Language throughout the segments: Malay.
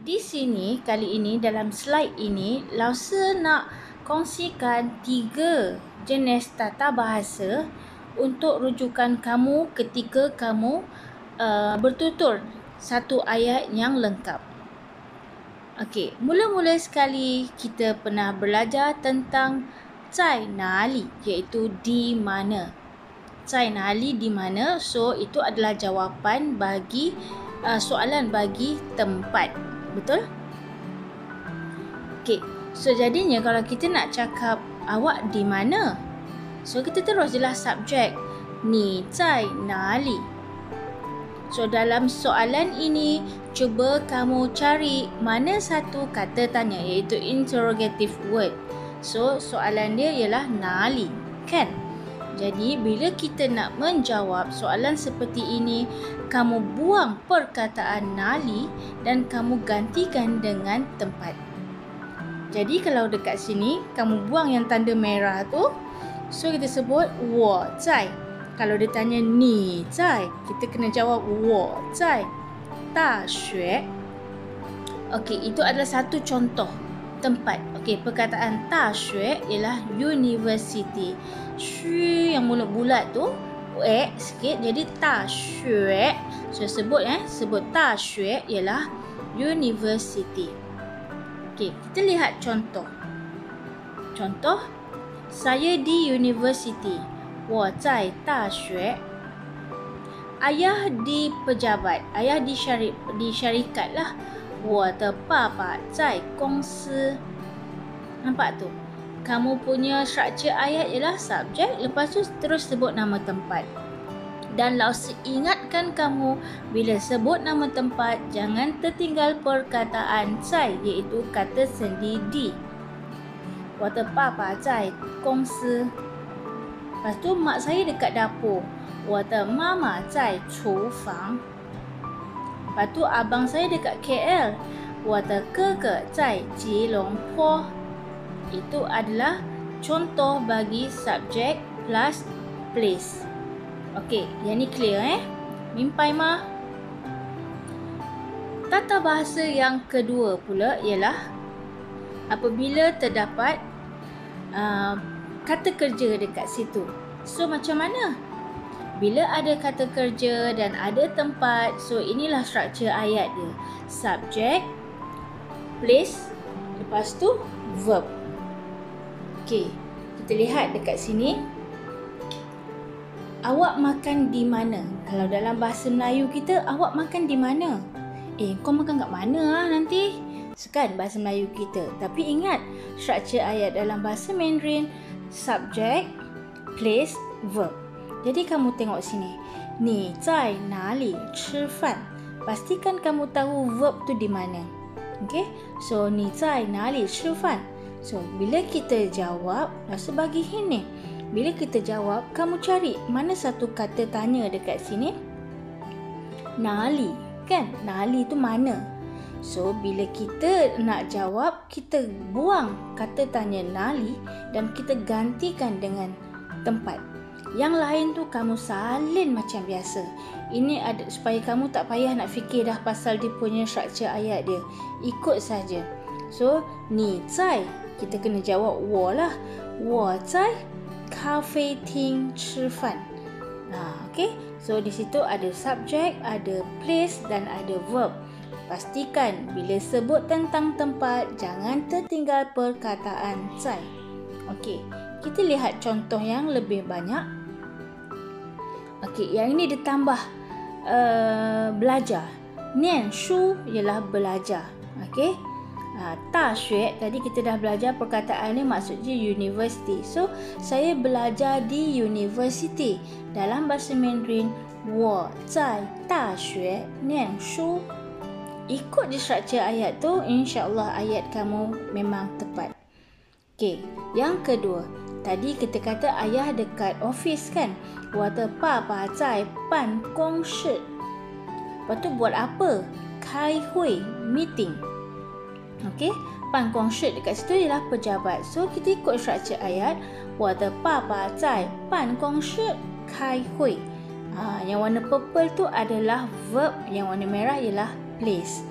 Di sini kali ini dalam slide ini Lause nak kongsikan 3 jenis tata bahasa untuk rujukan kamu ketika kamu bertutur satu ayat yang lengkap. Okey, mula-mula sekali kita pernah belajar tentang zai nali, iaitu di mana. Zai nali di mana, so itu adalah jawapan bagi soalan bagi tempat. Betul? Okey, so jadinya kalau kita nak cakap awak di mana, so kita terus jelas subjek. Ni zai nali. So dalam soalan ini, cuba kamu cari mana satu kata tanya, iaitu interrogative word. So soalan dia ialah nali, kan? Jadi bila kita nak menjawab soalan seperti ini, kamu buang perkataan nali dan kamu gantikan dengan tempat. Jadi kalau dekat sini kamu buang yang tanda merah tu, so kita sebut wo zai. Kalau dia tanya ni zai, kita kena jawab wo zai da xue. Okey, itu adalah satu contoh tempat. Okey, perkataan da xue ialah university. Xu yang mulut bulat tu sikit, jadi da xue. So sebut da xue ialah university. Okey, kita lihat contoh. Contoh, saya di university. 我在大学. Ayah di pejabat, ayah di syarikat lah. 我的爸爸在公司. Nampak tu? Kamu punya struktur ayat ialah subjek, lepas tu terus sebut nama tempat. Dan Lause ingatkan kamu, bila sebut nama tempat, jangan tertinggal perkataan zai, iaitu kata sendi di. 我的爸爸在公司. Lepas tu mak saya dekat dapur. 我的妈妈在厨房. Lepas tu abang saya dekat KL. 我的哥哥在吉隆坡. Itu adalah contoh bagi subjek plus place. Okey, yang ni clear Mimpai mah. Tata bahasa yang kedua pula ialah apabila terdapat kata kerja dekat situ. So macam mana? Bila ada kata kerja dan ada tempat, so inilah struktur ayat dia. Subjek, place, lepas tu verb. Okey, kita lihat dekat sini. Awak makan di mana? Kalau dalam bahasa Melayu kita, awak makan di mana? Kau makan kat mana nanti? Sekan bahasa Melayu kita. Tapi ingat, struktur ayat dalam bahasa Mandarin, subjek, place, verb. Jadi kamu tengok sini. Ni zai nali chi fan. Pastikan kamu tahu verb tu di mana. Okey? So ni zai nali chi fan. So bila kita jawab, rasa bagi hint ni. Bila kita jawab, kamu cari mana satu kata tanya dekat sini. Nali, kan? Nali tu mana? So bila kita nak jawab, kita buang kata tanya nali dan kita gantikan dengan tempat. Yang lain tu kamu salin macam biasa. Ini ada supaya kamu tak payah nak fikir dah pasal dia punya struktur ayat dia. Ikut saja. So ni zai, kita kena jawab wo lah. 我在咖啡厅吃饭. Okey. So di situ ada subjek, ada place dan ada verb. Pastikan bila sebut tentang tempat, jangan tertinggal perkataan zai. Okey, kita lihat contoh yang lebih banyak. Okey, yang ini ditambah belajar. Nian shu ialah belajar. Okey. Da xue, tadi kita dah belajar perkataan ni maksudnya university. So, saya belajar di university. Dalam bahasa Mandarin, 我在大学念书. Ikut je struktur ayat tu, insya-Allah ayat kamu memang tepat. Okey, yang kedua. Tadi kita kata ayah dekat office kan? 我的爸爸在办公室. Lepas tu buat apa? 开会 meeting. Okey, 办公室dekat situ ialah pejabat. So kita ikut struktur ayat. 我的爸爸在办公室开会. Yang warna purple tu adalah verb, yang warna merah ialah place.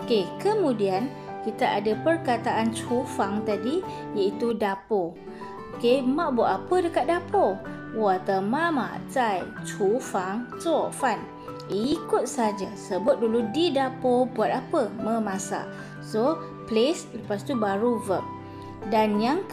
Okey, kemudian kita ada perkataan cufang tadi, iaitu dapur. Okey, mak buat apa dekat dapur? 我的妈妈在厨房做饭. Ikut saja. Sebut dulu di dapur buat apa? Memasak. So, place lepas tu baru verb. Dan yang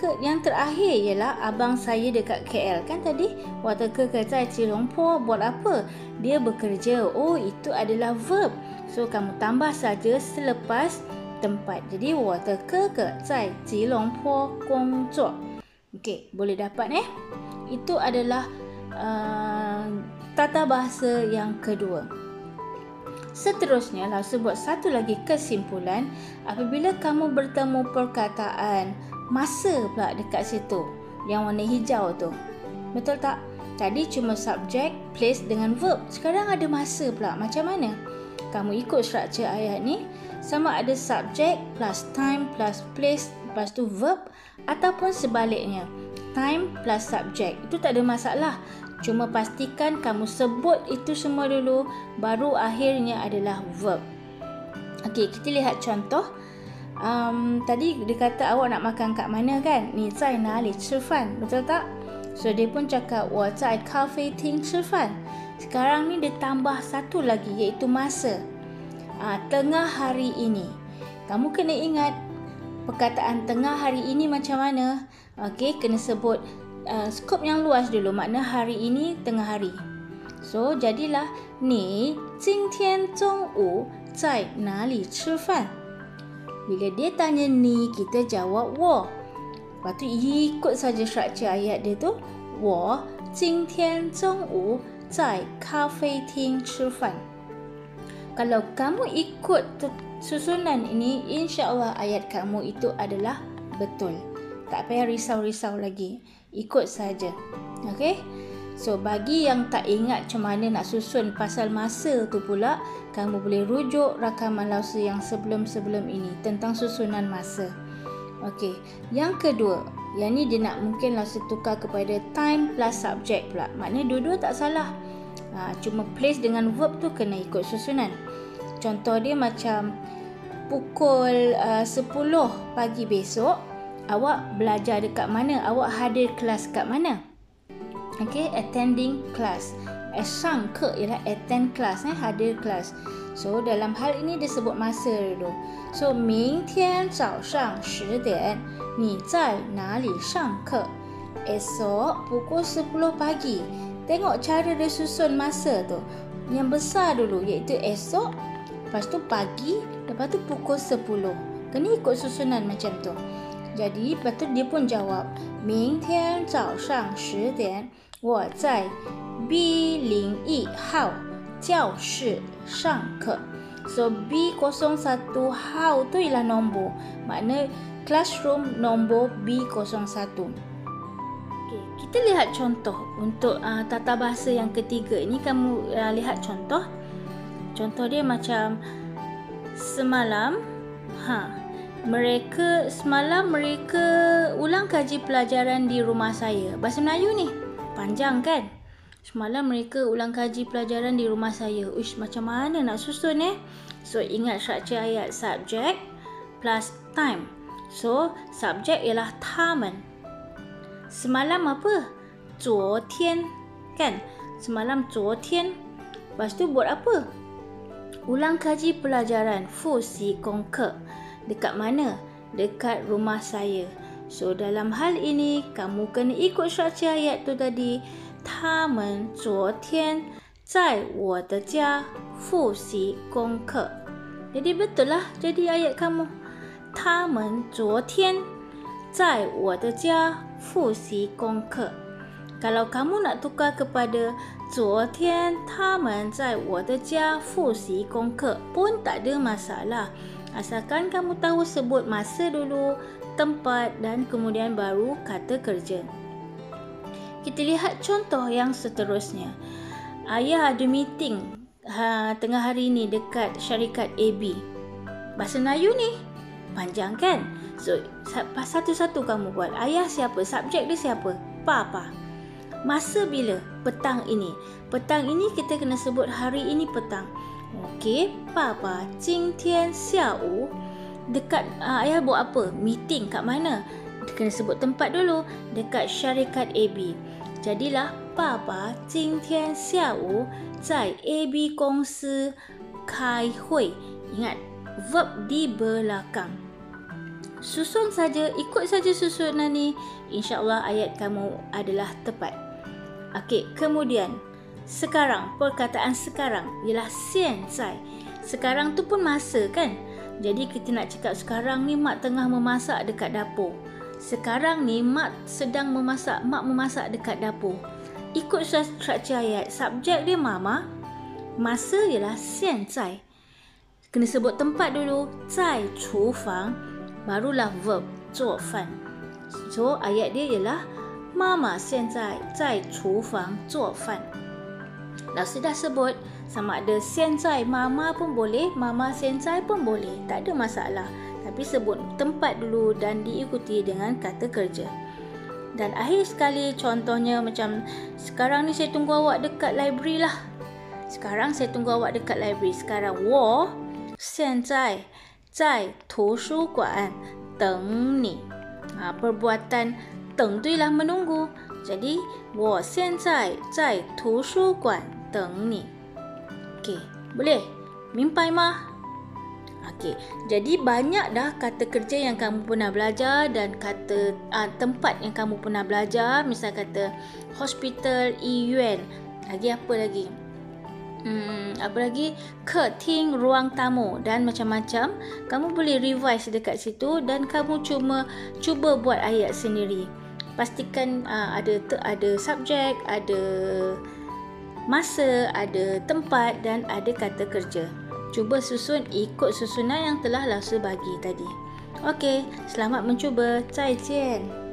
terakhir ialah abang saya dekat KL. Kan tadi? 我的哥哥在吉隆坡 buat apa? Dia bekerja. Oh, itu adalah verb. So, kamu tambah saja selepas tempat. Jadi, 我的哥哥在吉隆坡工作. Okey, boleh dapat Itu adalah tata bahasa yang kedua. Seterusnya, Lausu buat satu lagi kesimpulan. Apabila kamu bertemu perkataan masa pula dekat situ, yang warna hijau tu. Betul tak? Tadi cuma subjek, place dengan verb. Sekarang ada masa pula. Macam mana? Kamu ikut struktur ayat ni. Sama ada subjek plus time plus place lepas tu verb, ataupun sebaliknya. Time plus subjek. Itu tak ada masalah. Cuma pastikan kamu sebut itu semua dulu, baru akhirnya adalah verb. Okey, kita lihat contoh. Tadi dia kata awak nak makan kat mana kan? 你在哪里吃饭? Betul tak? So dia pun cakap 我在咖啡厅吃饭. Sekarang ni dia tambah satu lagi, iaitu masa. Tengah hari ini. Kamu kena ingat perkataan tengah hari ini macam mana? Okey, kena sebut skop yang luas dulu. Makna hari ini, tengah hari. So, jadilah 你今天中午在哪里吃饭? Bila dia tanya ni, kita jawab 我. Lepas tu ikut saja struktur ayat dia tu. 我今天中午在咖啡厅吃饭. Kalau kamu ikut susunan ini, insya-Allah ayat kamu itu adalah betul. Tak payah risau-risau lagi. Ikut saja. Okey? So, bagi yang tak ingat macam mana nak susun pasal masa tu pula, kamu boleh rujuk rakaman Lausu yang sebelum-sebelum ini tentang susunan masa. Okey. Yang kedua, yang ni dia nak mungkin Lausu tukar kepada time plus subject pula. Maknanya dua-dua tak salah. Cuma place dengan verb tu kena ikut susunan. Contoh dia macam pukul 10 pagi besok, awak belajar dekat mana? Awak hadir kelas kat mana? Okey, attending class. 上课 ialah attend class, hadir kelas. So, dalam hal ini dia sebut masa dulu. So, 明天早上10点你在哪里上课? Esok pukul 10 pagi. Tengok cara dia susun masa tu. Yang besar dulu iaitu esok, lepas tu pagi, lepas tu pukul 10. Kena ikut susunan macam tu. Jadi, lepas tu dia pun jawab, 明天早上10点我在 B01 号教室上课. So, B01 号tu ialah nombor. Makna classroom nombor B01. Okay, kita lihat contoh untuk tata bahasa yang ketiga. Ini kamu lihat contoh. Contoh dia macam semalam mereka ulang kaji pelajaran di rumah saya. Bahasa Melayu ni panjang kan? Semalam mereka ulang kaji pelajaran di rumah saya. Uish, macam mana nak susun So, ingat struktur ayat subject plus time. So, subject ialah 他们. Semalam apa? 昨天, kan? Semalam 昨天. Lepas tu buat apa? Ulang kaji pelajaran, 复习功课. Dekat mana? Dekat rumah saya. So, dalam hal ini, kamu kena ikut struktur ayat tu tadi. 他们昨天在我的家复习功课. Jadi betul lah jadi ayat kamu. 他们昨天在我的家复习功课. Kalau kamu nak tukar kepada 昨天他们在我的家复习功课 pun tak ada masalah. Asalkan kamu tahu sebut masa dulu, tempat dan kemudian baru kata kerja. Kita lihat contoh yang seterusnya. Ayah ada meeting tengah hari ni dekat syarikat AB. Bahasa Melayu ni panjang kan? So, satu-satu kamu buat. Ayah siapa? Subjek dia siapa? Papa. Masa bila? Petang ini. Petang ini kita kena sebut hari ini petang. Okey, Papa 今天下午 dekat ayah buat apa? Meeting kat mana? Kena sebut tempat dulu. Dekat syarikat AB. Jadilah Papa 今天下午在 AB 公司开会. Ingat, verb di belakang. Susun saja, ikut saja susunan ni. InsyaAllah ayat kamu adalah tepat. Okey, kemudian sekarang, perkataan sekarang ialah 现在. Sekarang tu pun masa kan? Jadi kita nak cakap sekarang ni mak tengah memasak dekat dapur. Sekarang ni mak sedang memasak, mak memasak dekat dapur. Ikut struktur ayat, subjek dia mama, masa ialah 现在. Kena sebut tempat dulu, 在厨房, barulah verb 做饭. So ayat dia ialah 妈妈现在在厨房做饭. Dah sudah sebut, sama ada 现在 mama pun boleh, mama 现在 pun boleh, tak ada masalah. Tapi sebut tempat dulu dan diikuti dengan kata kerja. Dan akhir sekali contohnya macam, sekarang ni saya tunggu awak dekat library lah. Sekarang saya tunggu awak dekat library. Sekarang 我现在在图书馆等你. Perbuatan 等 tu ialah menunggu. Jadi 我现在在图书馆等你. Okey, boleh? Mimpai mah? Okey, jadi banyak dah kata kerja yang kamu pernah belajar dan kata tempat yang kamu pernah belajar. Misal kata hospital, 医院. Lagi apa lagi? Apa lagi? Keting, ruang tamu dan macam-macam. Kamu boleh revise dekat situ dan kamu cuba buat ayat sendiri. Pastikan ada subjek, ada masa, ada tempat dan ada kata kerja. Cuba susun ikut susunan yang telah Lausu bagi tadi. Okey, selamat mencuba. 再见.